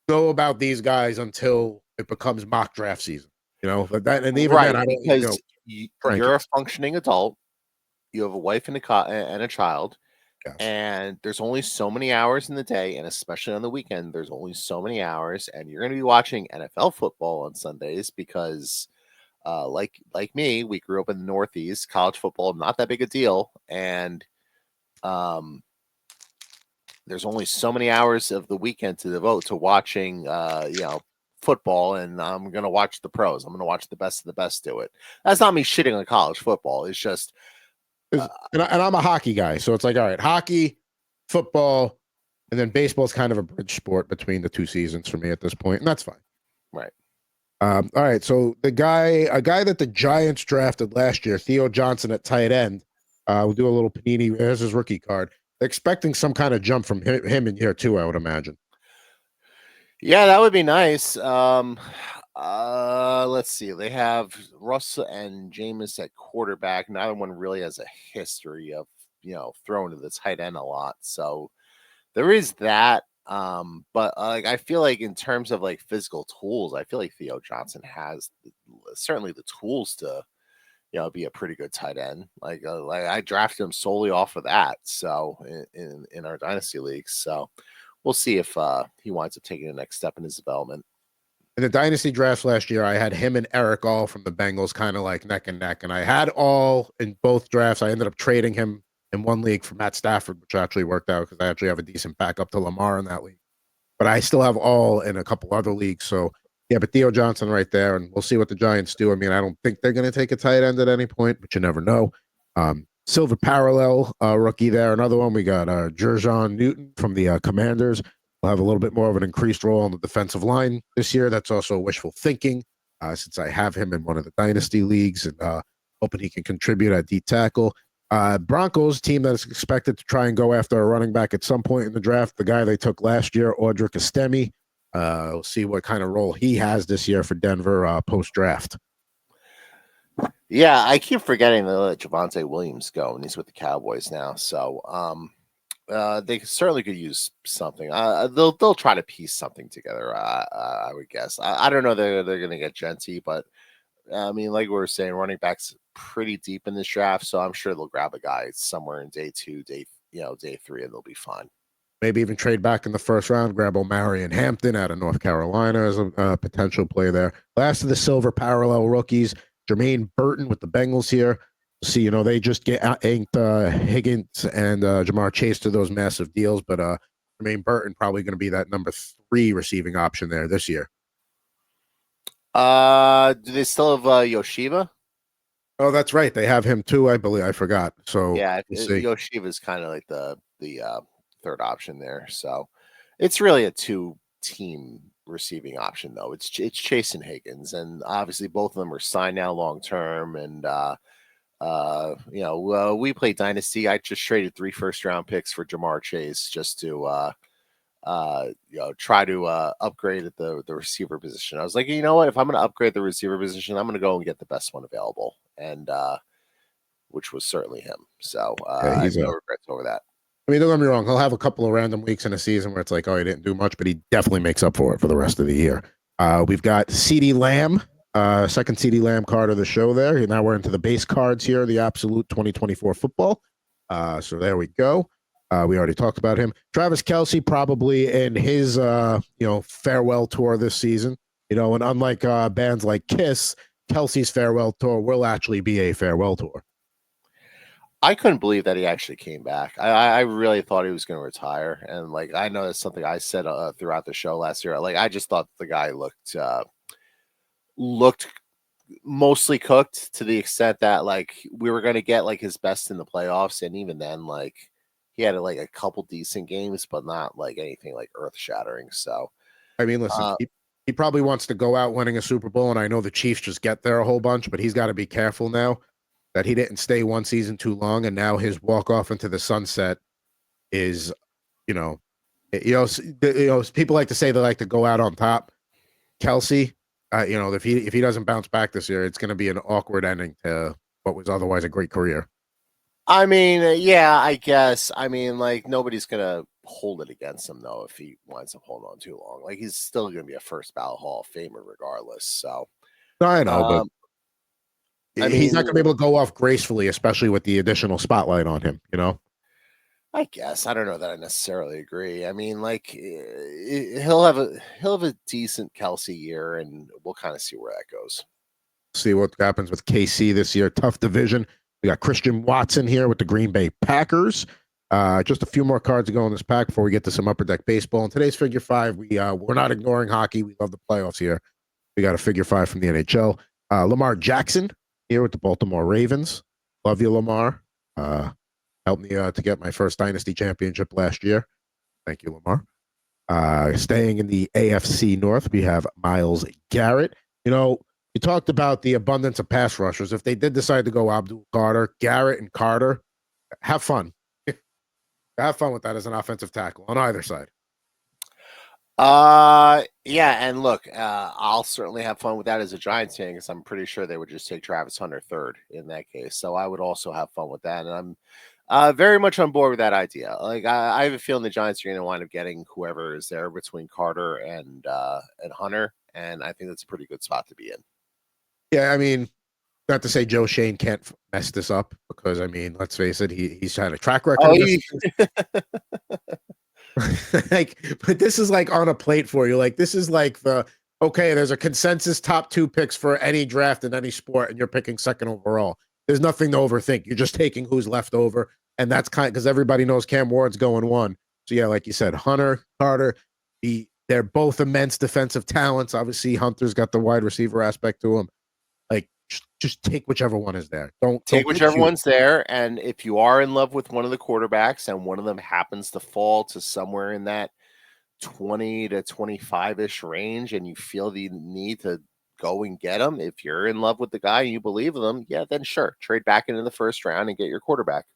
know about these guys until it becomes mock draft season. But that, and even then, I don't. Because you're a functioning adult, you have a wife and a child. Yes. And there's only so many hours in the day, and especially on the weekend, there's only so many hours, and you're going to be watching NFL football on Sundays because, like me, we grew up in the Northeast. College football not that big a deal, and there's only so many hours of the weekend to devote to watching, football, and I'm going to watch the pros. I'm going to watch the best of the best do it. That's not me shitting on college football. It's just. And I'm a hockey guy, so it's like, all right, hockey, football, and then baseball is kind of a bridge sport between the 2 seasons for me at this point, and that's fine. Right. All right, so a guy that the Giants drafted last year, Theo Johnson at tight end. We'll do a little panini. There's his rookie card. They're expecting some kind of jump from him in year 2, I would imagine. Yeah, that would be nice. Let's see. They have Russell and Jameis at quarterback. Neither one really has a history of throwing to the tight end a lot. So there is that. But like I feel like in terms of like physical tools, I feel like Theo Johnson has certainly the tools to be a pretty good tight end. Like I drafted him solely off of that. So in our dynasty leagues, so we'll see if he winds up taking the next step in his development. In the dynasty drafts last year, I had him and Eric All from the Bengals kind of like neck and neck. And I had All in both drafts. I ended up trading him in one league for Matt Stafford, which actually worked out because I actually have a decent backup to Lamar in that league. But I still have All in a couple other leagues. So, yeah, but Theo Johnson right there. And we'll see what the Giants do. I mean, I don't think they're going to take a tight end at any point, but you never know. Silver Parallel rookie there. Another one, we got Jerjon Newton from the Commanders. Will have a little bit more of an increased role on the defensive line this year. That's also wishful thinking since I have him in one of the dynasty leagues and hoping he can contribute at D tackle. Broncos team that is expected to try and go after a running back at some point in the draft. The guy they took last year, Audric Estime. We'll see what kind of role he has this year for Denver post draft. Yeah, I keep forgetting to let Javonte Williams go, and he's with the Cowboys now. So they certainly could use something. They'll try to piece something together. I would guess. I don't know they're going to get Genty, but I mean, like we were saying, running backs pretty deep in this draft, so I'm sure they'll grab a guy somewhere in day 2, day 3, and they'll be fine. Maybe even trade back in the first round, grab O'Malley and Hampton out of North Carolina as a potential play there. Last of the silver parallel rookies, Jermaine Burton with the Bengals here. See, they just inked Higgins and Jamar Chase to those massive deals, but Jermaine Burton probably going to be that number 3 receiving option there this year. Do they still have Yoshiva? Oh, that's right. They have him too, I believe. I forgot. So yeah, Yoshiva is kind of like the third option there. So it's really a 2-team receiving option, though. It's Chase and Higgins, and obviously both of them are signed now long term. And we play Dynasty. I just traded 3 first-round picks for Jamar Chase just to try to upgrade at the receiver position. I was like, you know what? If I'm going to upgrade the receiver position, I'm going to go and get the best one available, and which was certainly him. So I have no regrets over that. I mean, don't get me wrong. He'll have a couple of random weeks in a season where it's like, oh, he didn't do much, but he definitely makes up for it for the rest of the year. We've got CeeDee Lamb, second CeeDee Lamb card of the show there. Now we're into the base cards here, the absolute 2024 football. So there we go. We already talked about him. Travis Kelce probably in his farewell tour this season. And unlike bands like Kiss, Kelce's farewell tour will actually be a farewell tour. I couldn't believe that he actually came back. I really thought he was going to retire, and like I know that's something I said throughout the show last year. Like I just thought the guy looked mostly cooked to the extent that like we were going to get like his best in the playoffs, and even then, like he had like a couple decent games, but not like anything like earth shattering. So, I mean, listen, he probably wants to go out winning a Super Bowl, and I know the Chiefs just get there a whole bunch, but he's got to be careful now that he didn't stay one season too long, and now his walk off into the sunset is, people like to say they like to go out on top. Kelce, if he doesn't bounce back this year, it's going to be an awkward ending to what was otherwise a great career. I mean, yeah, I guess. I mean, like nobody's gonna hold it against him though if he winds up holding on too long. Like he's still gonna be a first ballot Hall of Famer regardless. So I know, but he's not going to be able to go off gracefully, especially with the additional spotlight on him. I guess I don't know that I necessarily agree. I mean, like he'll have a decent Kelce year, and we'll kind of see where that goes. See what happens with KC this year. Tough division. We got Christian Watson here with the Green Bay Packers. Just a few more cards to go in this pack before we get to some upper deck baseball. In today's figure 5, we're not ignoring hockey. We love the playoffs here. We got a figure 5 from the NHL. Lamar Jackson here with the Baltimore Ravens. Love you, Lamar. Helped me to get my first Dynasty championship last year. Thank you, Lamar. Staying in the AFC North, we have Myles Garrett. You talked about the abundance of pass rushers. If they did decide to go Abdul Carter, Garrett and Carter, have fun. Have fun with that as an offensive tackle on either side. Yeah, and look, I'll certainly have fun with that as a Giants fan because I'm pretty sure they would just take Travis Hunter third in that case. So I would also have fun with that, and I'm very much on board with that idea. Like I have a feeling the Giants are going to wind up getting whoever is there between Carter and Hunter, and I think that's a pretty good spot to be in. Yeah, I mean, not to say Joe Shane can't mess this up because I mean, let's face it, he's had a track record. Oh, Of like, but this is like on a plate for you. Like, this is like okay, there's a consensus top 2 picks for any draft in any sport, and you're picking second overall. There's nothing to overthink. You're just taking who's left over, and that's kind because everybody knows Cam Ward's going 1. So yeah, like you said, Hunter, Carter, they're both immense defensive talents. Obviously, Hunter's got the wide receiver aspect to him. Like, just take whichever one is there. Don't whichever one's there. And if you are in love with one of the quarterbacks and one of them happens to fall to somewhere in that 20 to 25-ish range and you feel the need to go and get them, if you're in love with the guy and you believe in them, yeah, then sure, trade back into the first round and get your quarterback.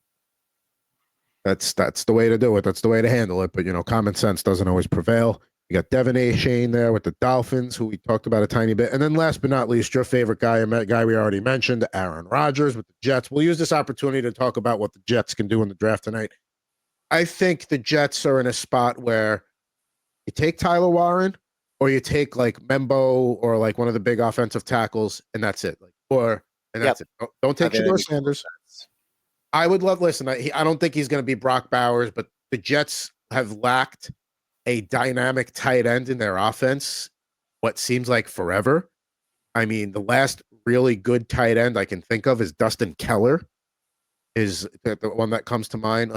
That's the way to do it. That's the way to handle it. But, common sense doesn't always prevail. You got Devin A. Shane there with the Dolphins, who we talked about a tiny bit. And then last but not least, your favorite guy, a guy we already mentioned, Aaron Rodgers with the Jets. We'll use this opportunity to talk about what the Jets can do in the draft tonight. I think the Jets are in a spot where you take Tyler Warren or you take like Membo or like one of the big offensive tackles, and that's it. That's it. Don't take Shedeur Sanders. I would love, listen, I don't think he's going to be Brock Bowers, but the Jets have lacked a dynamic tight end in their offense, what seems like forever. I mean, the last really good tight end I can think of is Dustin Keller, is the one that comes to mind.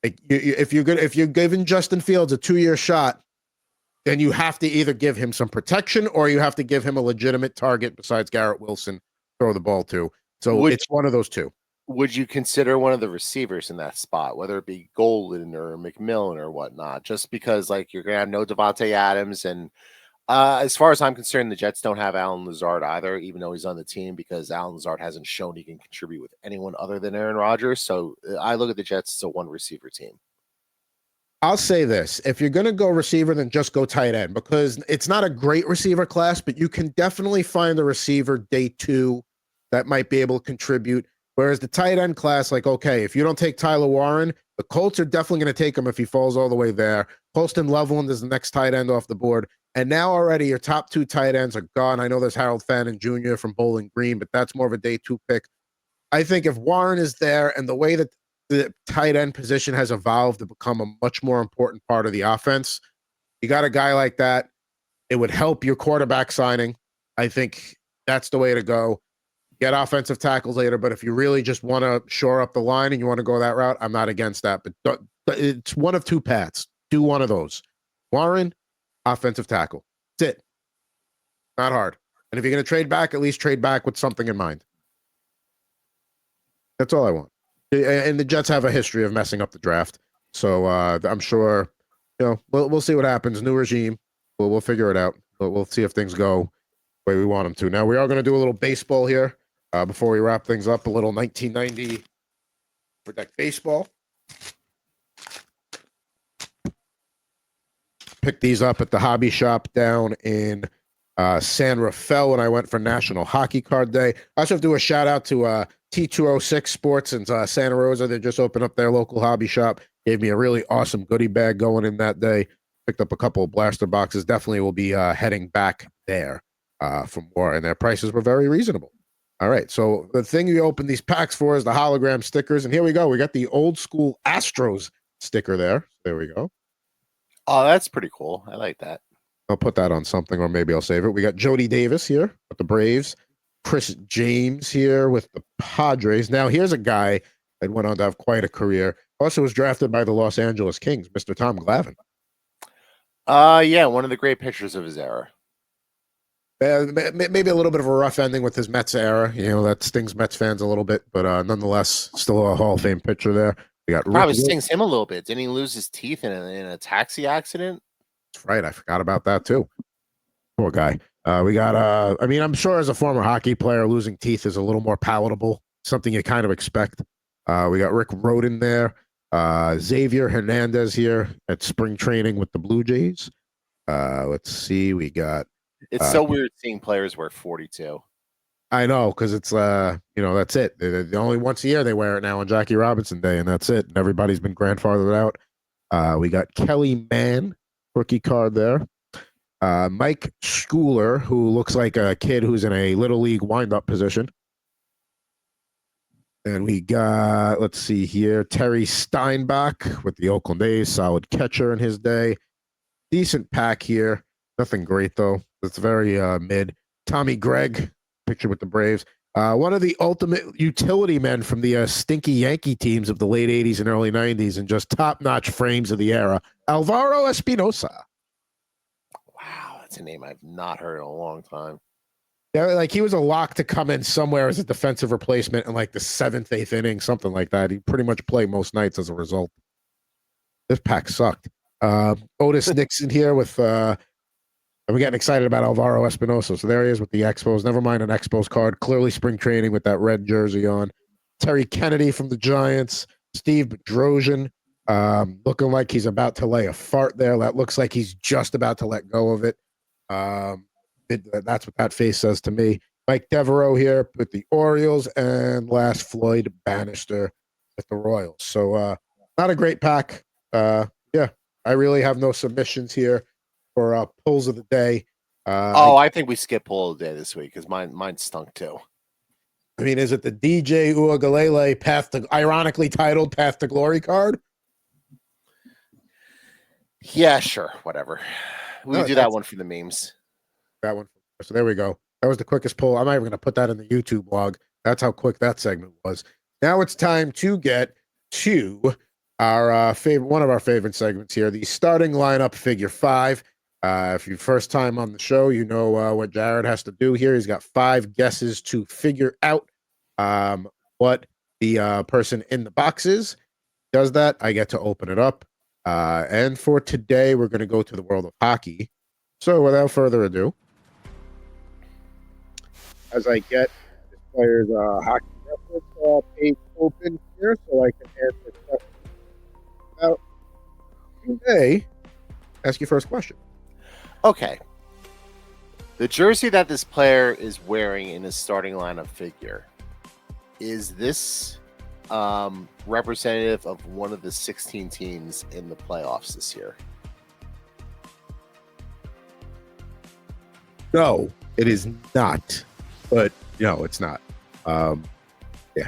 If you're giving Justin Fields a 2-year shot, then you have to either give him some protection or you have to give him a legitimate target besides Garrett Wilson throw the ball to. So it's one of those two. Would you consider one of the receivers in that spot, whether it be Golden or McMillan or whatnot, just because like you're going to have no Devontae Adams? And as far as I'm concerned, the Jets don't have Allen Lazard either, even though he's on the team, because Allen Lazard hasn't shown he can contribute with anyone other than Aaron Rodgers. So I look at the Jets as a 1 receiver team. I'll say this. If you're going to go receiver, then just go tight end, because it's not a great receiver class, but you can definitely find a receiver day 2 that might be able to contribute. Whereas the tight end class, like, okay, if you don't take Tyler Warren, the Colts are definitely going to take him if he falls all the way there. Colston Loveland is the next tight end off the board. And now already your top 2 tight ends are gone. I know there's Harold Fannin Jr. from Bowling Green, but that's more of a day 2 pick. I think if Warren is there and the way that the tight end position has evolved to become a much more important part of the offense, you got a guy like that, it would help your quarterback signing. I think that's the way to go. Get offensive tackles later, but if you really just want to shore up the line and you want to go that route, I'm not against that. But it's one of 2 paths. Do one of those. Warren, offensive tackle. That's it. Not hard. And if you're going to trade back, at least trade back with something in mind. That's all I want. And the Jets have a history of messing up the draft, so I'm sure we'll see what happens. New regime, we'll figure it out. We'll see if things go the way we want them to. Now we are going to do a little baseball here. Before we wrap things up, a little 1990 Protect Baseball. Picked these up at the hobby shop down in San Rafael when I went for National Hockey Card Day. I also have to do a shout out to T206 Sports in Santa Rosa. They just opened up their local hobby shop. Gave me a really awesome goodie bag going in that day. Picked up a couple of blaster boxes. Definitely will be heading back there for more, and their prices were very reasonable. All right, so the thing you open these packs for is the hologram stickers, and here we go. We got the old school Astros sticker there. There we go. Oh, that's pretty cool. I like that. I'll put that on something, or maybe I'll save it. We got Jody Davis here with the Braves. Chris James here with the Padres. Now, here's a guy that went on to have quite a career. Also was drafted by the Los Angeles Kings, Mr. Tom Glavine. Yeah, one of the great pitchers of his era. Maybe a little bit of a rough ending with his Mets era. That stings Mets fans a little bit, but nonetheless, still a Hall of Fame pitcher there. We got probably stings him a little bit. Didn't he lose his teeth in a taxi accident? That's right. I forgot about that too. Poor guy. We got, I'm sure as a former hockey player, losing teeth is a little more palatable, something you kind of expect. We got Rick Rhoden there. Xavier Hernandez here at spring training with the Blue Jays. Let's see. We got. It's so weird seeing players wear 42. I know, because it's that's it. The only once a year they wear it now on Jackie Robinson Day, and that's it. And everybody's been grandfathered out. We got Kelly Mann, rookie card there. Mike Schooler, who looks like a kid who's in a little league wind-up position. And we got, let's see here, Terry Steinbach with the Oakland A's, solid catcher in his day. Decent pack here. Nothing great, though. It's very mid. Tommy Gregg, picture with the Braves. One of the ultimate utility men from the stinky Yankee teams of the late 80s and early 90s, and just top-notch frames of the era, Alvaro Espinosa. Wow, that's a name I've not heard in a long time. Yeah, like he was a lock to come in somewhere as a defensive replacement in like the 7th, 8th inning, something like that. He pretty much played most nights as a result. This pack sucked. Otis Nixon here with I'm getting excited about Alvaro Espinosa. So there he is with the Expos. Never mind an Expos card. Clearly spring training with that red jersey on. Terry Kennedy from the Giants. Steve Bedrosian, looking like he's about to lay a fart there. That looks like he's just about to let go of it. That's what that face says to me. Mike Devereaux here with the Orioles, and last Floyd Bannister with the Royals. So not a great pack. Yeah, I really have no submissions here for pulls of the day. I think we skip pull of the day this week because mine stunk too. I mean, is it the DJ Uiagalelei path to, ironically titled Path to Glory card? Yeah, sure, whatever. We do that one for the memes. That one. So there we go. That was the quickest pull. I'm not even going to put that in the YouTube blog. That's how quick that segment was. Now it's time to get to our one of our favorite segments here, the starting lineup figure 5. If you're first time on the show, you know what Jared has to do here. He's got 5 guesses to figure out what the person in the box is. Does that, I get to open it up. And for today, we're going to go to the world of hockey. So without further ado, as I get this player's hockey reference page open here so I can answer questions. Now, you may ask your first question. Okay. The jersey that this player is wearing in his starting lineup figure, is this representative of one of the 16 teams in the playoffs this year? No, it is not. But no, it's not. Yeah.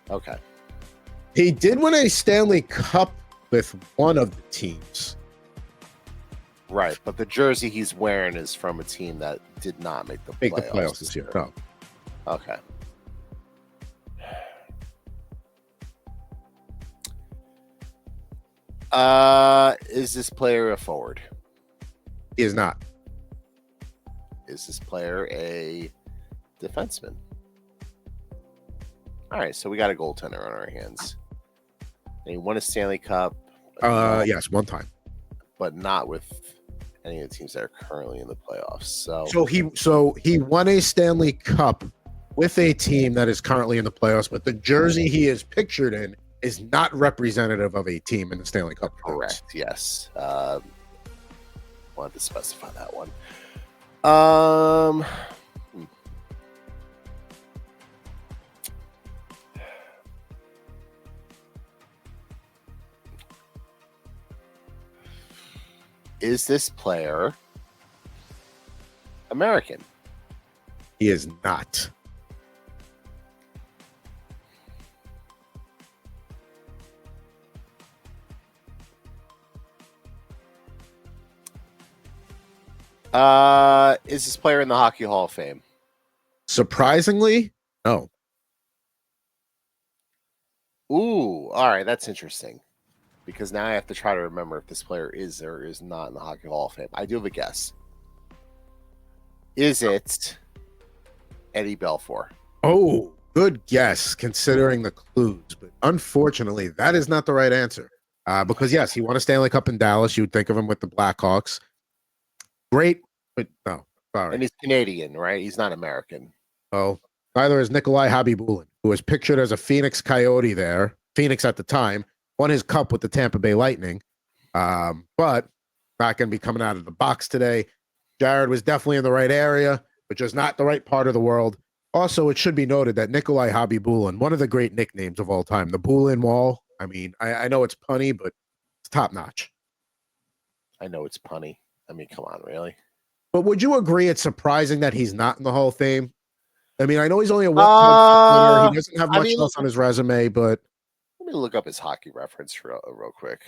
Okay. He did win a Stanley Cup with one of the teams. Right, but the jersey he's wearing is from a team that did not make the playoffs this year. No. Okay. Is this player a forward? He is not. Is this player a defenseman? All right, so we got a goaltender on our hands. And he won a Stanley Cup. Yes, one time. But not with any of the teams that are currently in the playoffs. So he won a Stanley Cup with a team that is currently in the playoffs, but the jersey he is pictured in is not representative of a team in the Stanley Cup. Correct. Yes. Wanted to specify that one. Is this player American? He is not. Is this player in the Hockey Hall of Fame? Surprisingly, no. Ooh, all right, that's interesting. Because now I have to try to remember if this player is or is not in the Hockey Hall of Fame. I do have a guess. Is it Eddie Belfour? Oh, good guess considering the clues, but unfortunately, that is not the right answer. Because yes, he won a Stanley Cup in Dallas. You would think of him with the Blackhawks. Great, but no, sorry. And he's Canadian, right? He's not American. Oh, neither is Nikolai Habibulin, who was pictured as a Phoenix Coyote there. Phoenix at the time won his cup with the Tampa Bay Lightning, but not going to be coming out of the box today. Jared was definitely in the right area, but just not the right part of the world. Also, it should be noted that Nikolai Hobby-Bulin, one of the great nicknames of all time, the Bulin Wall. I mean, I know it's punny, but it's top notch. I know it's punny. I mean, come on, really? But would you agree it's surprising that he's not in the Hall of Fame? I mean, I know he's only a one-time He doesn't have much else on his resume, but let me look up his hockey reference real quick.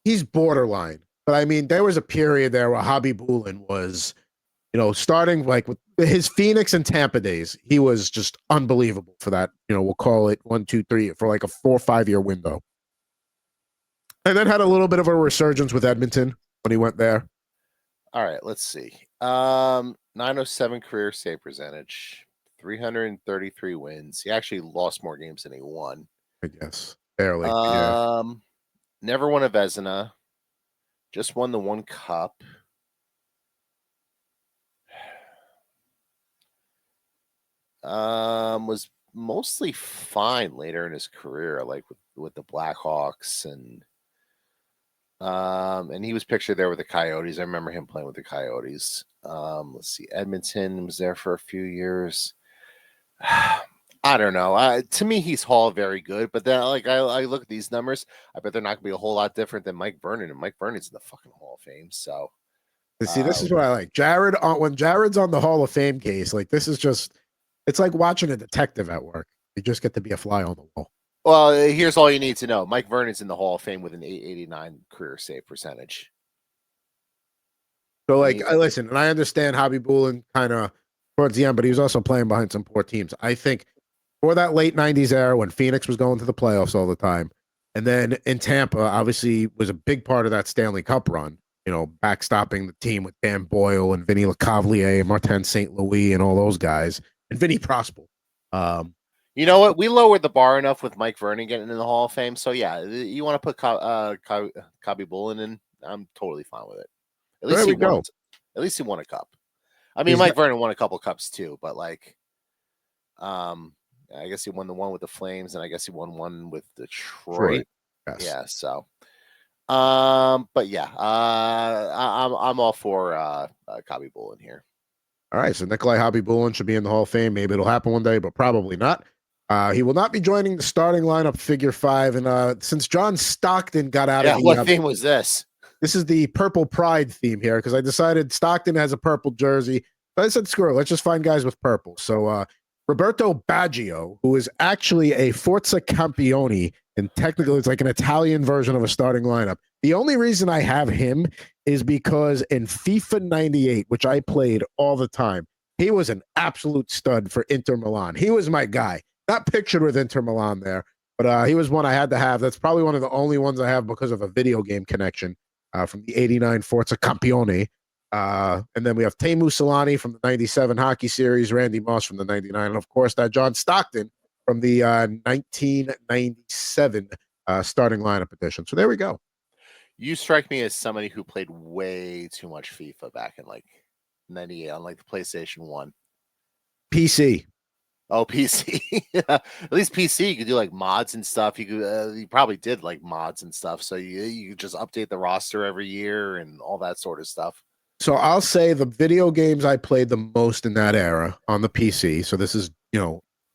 He's borderline. But I mean, there was a period there where Hobby-Bulin was, starting like with his Phoenix and Tampa days, he was just unbelievable for that. We'll call it 1, 2, 3 for like a 4 or 5 year window. And then had a little bit of a resurgence with Edmonton when he went there. All right, let's see. 907 career save percentage, 333 wins. He actually lost more games than he won. I guess. Barely. Never won a Vezina. Just won the one cup. Was mostly fine later in his career, like with the Blackhawks and he was pictured there with the Coyotes. I remember him playing with the Coyotes. Let's see, Edmonton was there for a few years. I don't know. To me, he's Hall very good, but then I look at these numbers. I bet they're not gonna be a whole lot different than Mike Vernon, and Mike Vernon's in the fucking Hall of Fame. So, see, this is what I like. Jared, when Jared's on the Hall of Fame case, like this is just, it's like watching a detective at work. You just get to be a fly on the wall. Well, here's all you need to know. Mike Vernon's in the Hall of Fame with an 889 career save percentage. So, I listen, and I understand Hobby-Bulin kind of towards the end, but he was also playing behind some poor teams. I think for that late 90s era when Phoenix was going to the playoffs all the time, and then in Tampa, obviously was a big part of that Stanley Cup run, backstopping the team with Dan Boyle and Vinny Lecavalier and Martin St. Louis and all those guys, and Vinny Prospal. You know what? We lowered the bar enough with Mike Vernon getting in the Hall of Fame. So, yeah, you want to put Hobby-Bulin in, I'm totally fine with it. At least he won a cup. I mean, Mike Vernon won a couple cups too, but I guess he won the one with the Flames, and I guess he won one with Detroit. Yes. Yeah, so but yeah, I'm all for Hobby-Bulin here. All right, so Nikolai Hobby-Bulin should be in the Hall of Fame. Maybe it'll happen one day, but probably not. He will not be joining the starting lineup, figure 5. And since John Stockton got out of the... what theme was this? This is the Purple Pride theme here, because I decided Stockton has a purple jersey. But I said, screw it, let's just find guys with purple. So Roberto Baggio, who is actually a Forza Campione, and technically it's like an Italian version of a starting lineup. The only reason I have him is because in FIFA 98, which I played all the time, he was an absolute stud for Inter Milan. He was my guy. Not pictured with Inter Milan there, but he was one I had to have. That's probably one of the only ones I have because of a video game connection from the 89 Forza Campione. And then we have Teemu Selanne from the 97 hockey series, Randy Moss from the 99, and of course that John Stockton from the 1997 starting lineup edition. So there we go. You strike me as somebody who played way too much FIFA back in 98 on the PlayStation 1. PC. Oh, PC. At least PC, you could do mods and stuff. You could, you probably did mods and stuff. So you could just update the roster every year and all that sort of stuff. So I'll say the video games I played the most in that era on the PC. So this is,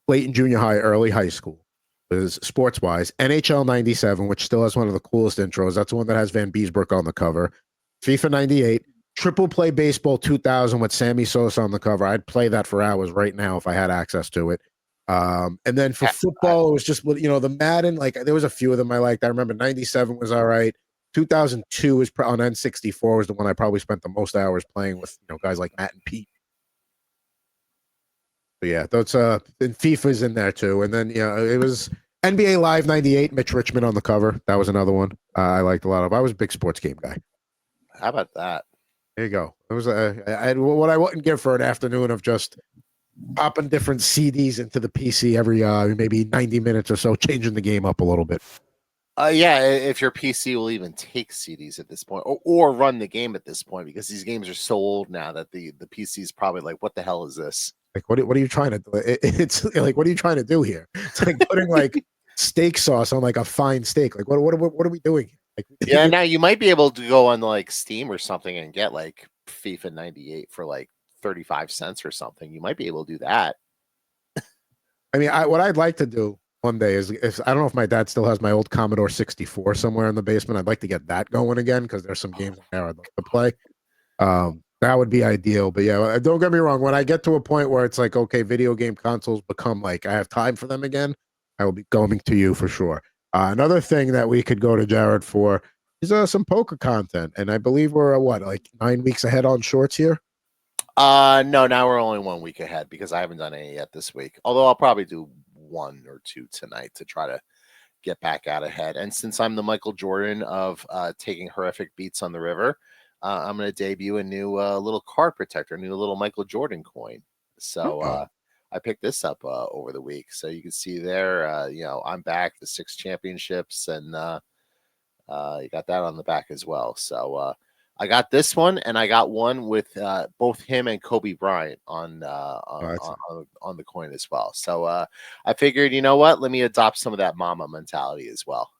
late in junior high, early high school, is sports wise. NHL 97, which still has one of the coolest intros. That's the one that has Van Beesbrook on the cover. FIFA 98. Triple Play Baseball 2000 with Sammy Sosa on the cover. I'd play that for hours right now if I had access to it. And then for football, it was just, the Madden, there was a few of them I liked. I remember 97 was all right. 2002 was on N64 was the one I probably spent the most hours playing with, guys like Matt and Pete. But yeah, that's and FIFA's in there too. And then, it was NBA Live 98, Mitch Richmond on the cover. That was another one I liked a lot of. I was a big sports game guy. How about that? There you go. It was what I wouldn't give for an afternoon of just popping different CDs into the PC every maybe 90 minutes or so, changing the game up a little bit. Yeah, if your PC will even take CDs at this point, or run the game at this point, because these games are so old now that the PC is probably like, what the hell is this? What are you trying to do? It's like, what are you trying to do here? It's like putting steak sauce on a fine steak. What are we doing? Like, Yeah, now you might be able to go on like Steam or something and get like FIFA 98 for like 35 cents or something. You might be able to do that. I mean, what I'd like to do one day is, if I don't know if my dad still has my old Commodore 64 somewhere in the basement. I'd like to get that going again because there's some games there I'd love to play. That would be ideal. But yeah, don't get me wrong. When I get to a point where it's like, okay, video game consoles become like I have time for them again, I will be going to you for sure. Another thing that we could go to Jared for is some poker content, and I believe we're what, like 9 weeks ahead on shorts here. No, now we're only 1 week ahead because I haven't done any yet this week. Although I'll probably do 1 or 2 tonight to try to get back out ahead. And since I'm the Michael Jordan of taking horrific beats on the river, I'm going to debut a new little card protector, a new little Michael Jordan coin. So I picked this up over the week. So you can see there, you know, I'm back, the 6 championships, and you got that on the back as well. So I got this one, and I got one with both him and Kobe Bryant on the coin as well. So I figured, you know what? Let me adopt some of that mama mentality as well.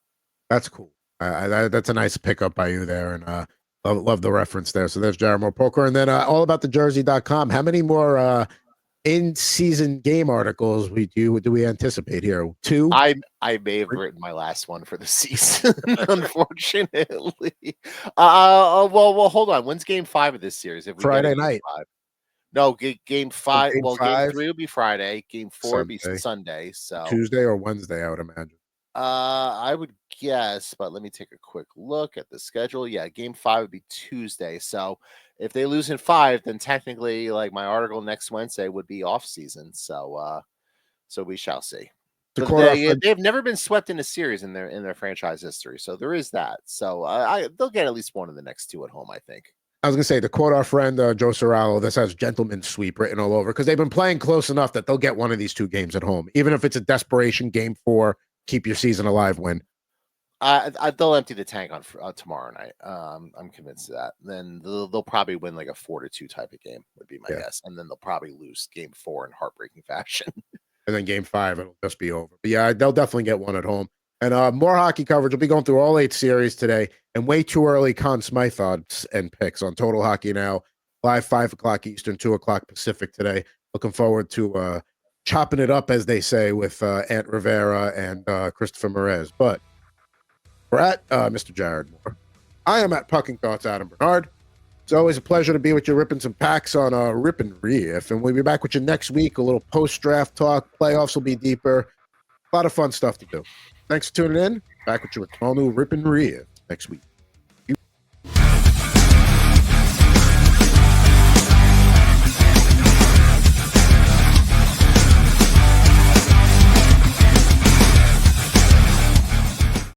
That's cool. That's a nice pickup by you there, and love the reference there. So there's Jared Moore Poker, and then all about the jersey.com. How many more in-season game articles do we anticipate here? 2? I may have written my last one for the season, unfortunately. Well, hold on. When's game 5 of this series? If we Friday night. 5? No, game 5. Game Well, 5? game 3 will be Friday. Game 4 will be Sunday. Sunday. So Tuesday or Wednesday, I would imagine. I would guess, but let me take a quick look at the schedule. Yeah, game 5 would be Tuesday. So if they lose in 5, then technically, like, my article next Wednesday would be off season. So so we shall see. But they've never been swept in a series in their franchise history, so there is that. So they'll get at least one of the next 2 at home, I think. I was gonna say, to quote our friend Joe Serralo, this has gentleman sweep written all over because they've been playing close enough that they'll get one of these 2 games at home, even if it's a desperation game 4, keep your season alive win. They'll empty the tank on tomorrow night. I'm convinced of that. Then they'll probably win like a 4-2 type of game would be my guess, and then they'll probably lose game 4 in heartbreaking fashion. And then game 5, it'll just be over. But yeah, they'll definitely get one at home. And more hockey coverage. We'll be going through all 8 series today, and way too early Conn Smythe thoughts and picks on Total Hockey Now, live 5 o'clock Eastern, 2 o'clock Pacific today. Looking forward to chopping it up, as they say, with Aunt Rivera and Christopher Merez. But we're at Mr. Jared Moore. I am at Pucking Thoughts, Adam Bernard. It's always a pleasure to be with you, ripping some packs on RipNRiff, and we'll be back with you next week. A little post-draft talk. Playoffs will be deeper. A lot of fun stuff to do. Thanks for tuning in. Back with you with all new RipNRiff next week.